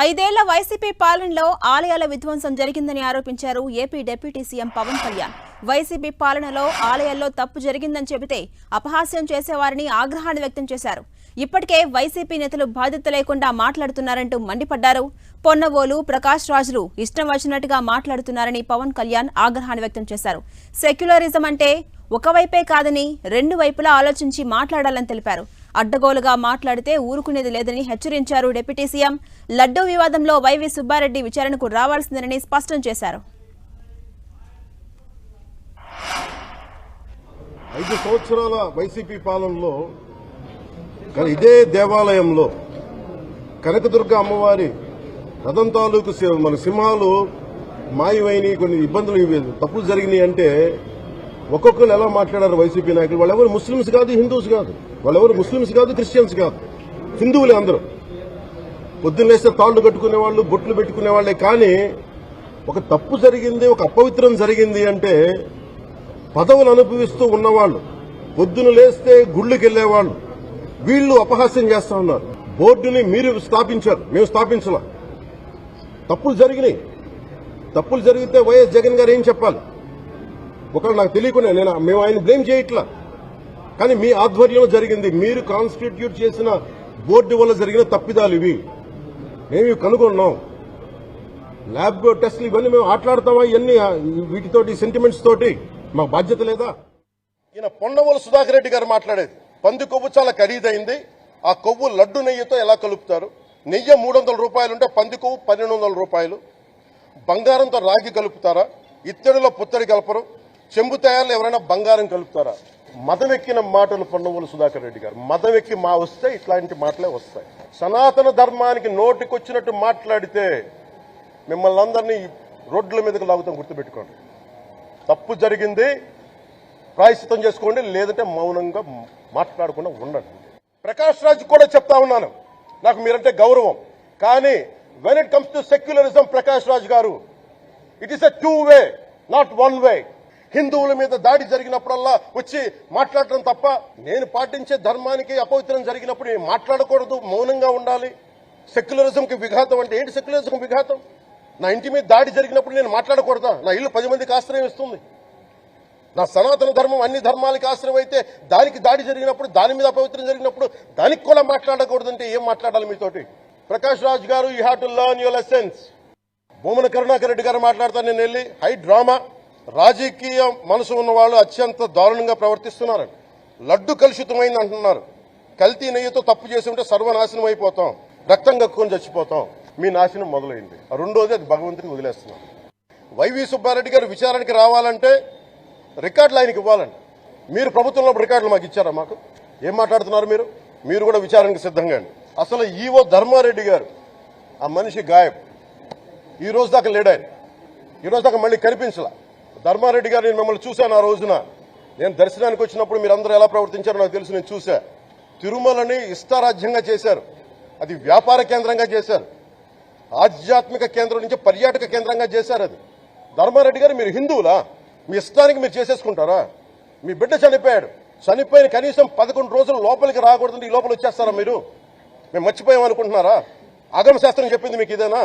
ఐదేళ్ల వైసీపీ పాలనలో ఆలయాల విధ్వంసం జరిగిందని ఆరోపించారు AP deputy CM Pawan Kalyan. YCP పాలనలో ఆలయాల్లో తప్పు జరిగిందని చెబితే అపహాస్యం చేసేవారని ఆగ్రహాన్ని వ్యక్తం చేశారు. ఇప్పటికే వైసీపీ నేతలు బాధ్యత లేకుండా మాట్లాడుతున్నారంటూ మండిపడ్డారు. పొన్నవోలు, ప్రకాష్ రాజులు ఇష్టం వచ్చినట్టుగా మాట్లాడుతున్నారని పవన్ కళ్యాణ్ ఆగ్రహాన్ని వ్యక్తం చేశారు. సెక్యులరిజం అంటే ఒకవైపే కాదని రెండు వైపులా ఆలోచించి మాట్లాడాలని తెలిపారు. అడ్డగోలుగా మాట్లాడితే ఊరుకునేది లేదని హెచ్చరించారు డిప్యూటీ సీఎం. లడ్డూ వివాదంలో వైవి సుబ్బారెడ్డి విచారణకు రావాల్సిందేనని స్పష్టం చేశారు. 5 సంవత్సరాల వైసీపీ పాలనలో ఇదే దేవాలయంలో కనకదుర్గ అమ్మవారి రథం తాలూకు మన సింహాలు మాయమైనవి, కొన్ని ఇబ్బందులు తప్పులు జరిగినాయి అంటే ఒక్కొక్కరు ఎలా మాట్లాడారు వైసీపీ నాయకులు. వాళ్ళెవరు ముస్లింస్ కాదు, హిందూస్ కాదు, వాళ్ళెవరు ముస్లింస్ కాదు, క్రిస్టియన్స్ కాదు, హిందువులే అందరూ. పొద్దున్నేస్తే తాళ్లు కట్టుకునే వాళ్ళు, బొట్లు పెట్టుకునే వాళ్లే. కానీ ఒక తప్పు జరిగింది, ఒక అపవిత్రం జరిగింది అంటే పదవులు అనుభవిస్తూ ఉన్నవాళ్లు, పొద్దున లేస్తే గుళ్ళకి వెళ్లేవాళ్లు, వీళ్లు అపహాస్యం చేస్తా ఉన్నారు. బోర్డుని మీరు స్థాపించారు, మేము స్థాపించలా. తప్పులు జరిగినాయి. తప్పులు జరిగితే వైఎస్ జగన్ గారు ఏం చెప్పాలి? ఒకవేళ నాకు తెలియకుండా మేము ఆయన బ్లేమ్ చేయట్లా, కానీ మీ ఆధ్వర్యంలో జరిగింది. మీరు కాన్స్టిట్యూట్ చేసిన బోర్డు వల్ల జరిగిన తప్పిదాలు ఇవి. మేము కనుగొన్నాం. ల్యాబ్ టెస్టులు ఇవన్నీ మేము ఆటలాడతామా? ఇవన్నీ వీటితోటి సెంటిమెంట్స్ తోటి మాకు బాధ్యత లేదా? ఈయన పొన్నవోలు సుధాకర్ రెడ్డి గారు మాట్లాడేది, పంది కొవ్వు చాలా ఖరీదైంది, ఆ కొవ్వు లడ్డు నెయ్యితో ఎలా కలుపుతారు? నెయ్యి 300 రూపాయలుంటే పంది కొవ్వు 1200 రూపాయలు. బంగారంతో రాగి కలుపుతారా? ఇత్తడిలో పుత్తడి కలపరు. చెంబు తయారులు ఎవరైనా బంగారం కలుపుతారా? మదవెక్కిన మాటలు పొన్నవోలు సుధాకర్ రెడ్డి గారు. మదవెక్కి వస్తే ఇట్లాంటి మాటలే వస్తాయి. సనాతన ధర్మానికి నోటికొచ్చినట్టు మాట్లాడితే మిమ్మల్ని అందరినీ రోడ్ల మీదకి లాగుతాం, గుర్తుపెట్టుకోండి. తప్పు జరిగింది, ప్రాయశ్చితం చేసుకోండి, లేదంటే మౌనంగా మాట్లాడకుండా ఉండండి. ప్రకాష్ రాజ్ కూడా చెప్తా ఉన్నాను, నాకు మీరంటే గౌరవం, కానీ when it comes to secularism, Prakash Raj గారు, it is a 2 way, not 1 way. హిందువుల మీద దాడి జరిగినప్పుడల్లా వచ్చి మాట్లాడటం తప్ప, నేను పాటించే ధర్మానికి అపవిత్రం జరిగినప్పుడు నేను మాట్లాడకూడదు, మౌనంగా ఉండాలి. సెక్యులరిజంకి విఘాతం అంటే ఏంటి? సెక్యులరిజంకి విఘాతం నా ఇంటి మీద దాడి జరిగినప్పుడు నేను మాట్లాడకూడదా? నా ఇల్లు 10 మందికి ఆశ్రయం ఇస్తుంది. నా సనాతన ధర్మం అన్ని ధర్మాలకి ఆశ్రయం అయితే దానికి దాడి జరిగినప్పుడు, దాని మీద అపవిత్రం జరిగినప్పుడు దానికి కూడా మాట్లాడకూడదంటే ఏం మాట్లాడాలి మీతోటి? ప్రకాష్ రాజ్ గారు, you have to learn your lessons. Bhumana Karunakar Reddy గారు మాట్లాడతాను నేను వెళ్ళి, హై డ్రామా, రాజకీయ మనసు ఉన్న వాళ్ళు అత్యంత దారుణంగా ప్రవర్తిస్తున్నారు. లడ్డు కలుషితమైంది అంటున్నారు. కల్తీ నెయ్యితో తప్పు చేసి ఉంటే సర్వనాశనం అయిపోతాం, రక్తం కక్కుని చచ్చిపోతాం. మీ నాశనం మొదలైంది. రెండోది, అది భగవంతుడికి వదిలేస్తున్నాం. వైవి సుబ్బారెడ్డి గారు విచారణకి రావాలంటే రికార్డులు ఆయనకి ఇవ్వాలండి. మీరు ప్రభుత్వంలో రికార్డులు మాకు ఇచ్చారా? మాకు ఏం మాట్లాడుతున్నారు మీరు? మీరు కూడా విచారణకు సిద్ధంగా అండి. అసలు ఈవో ధర్మారెడ్డి గారు, ఆ మనిషి గాయబ్, ఈ రోజు దాకా లేడాయన, ఈ రోజు దాకా మళ్ళీ కనిపించలా. ధర్మారెడ్డి గారు, నేను మిమ్మల్ని చూశాను ఆ రోజున. నేను దర్శనానికి వచ్చినప్పుడు మీరందరూ ఎలా ప్రవర్తించారో నాకు తెలుసు, నేను చూశా. తిరుమలని ఇష్టారాజ్యంగా చేశారు, అది వ్యాపార కేంద్రంగా చేశారు, ఆధ్యాత్మిక కేంద్రం నుంచి పర్యాటక కేంద్రంగా చేశారు. అది ధర్మారెడ్డి గారు, మీరు హిందువులా? మీ ఇష్టానికి మీరు చేసేసుకుంటారా? మీ బిడ్డ చనిపోయాడు, చనిపోయిన కనీసం 11 రోజులు లోపలికి రాకూడదంటే ఈ లోపల వచ్చేస్తారా మీరు? మేము మర్చిపోయామనుకుంటున్నారా? ఆగమ శాస్త్రం చెప్పింది మీకు ఇదేనా?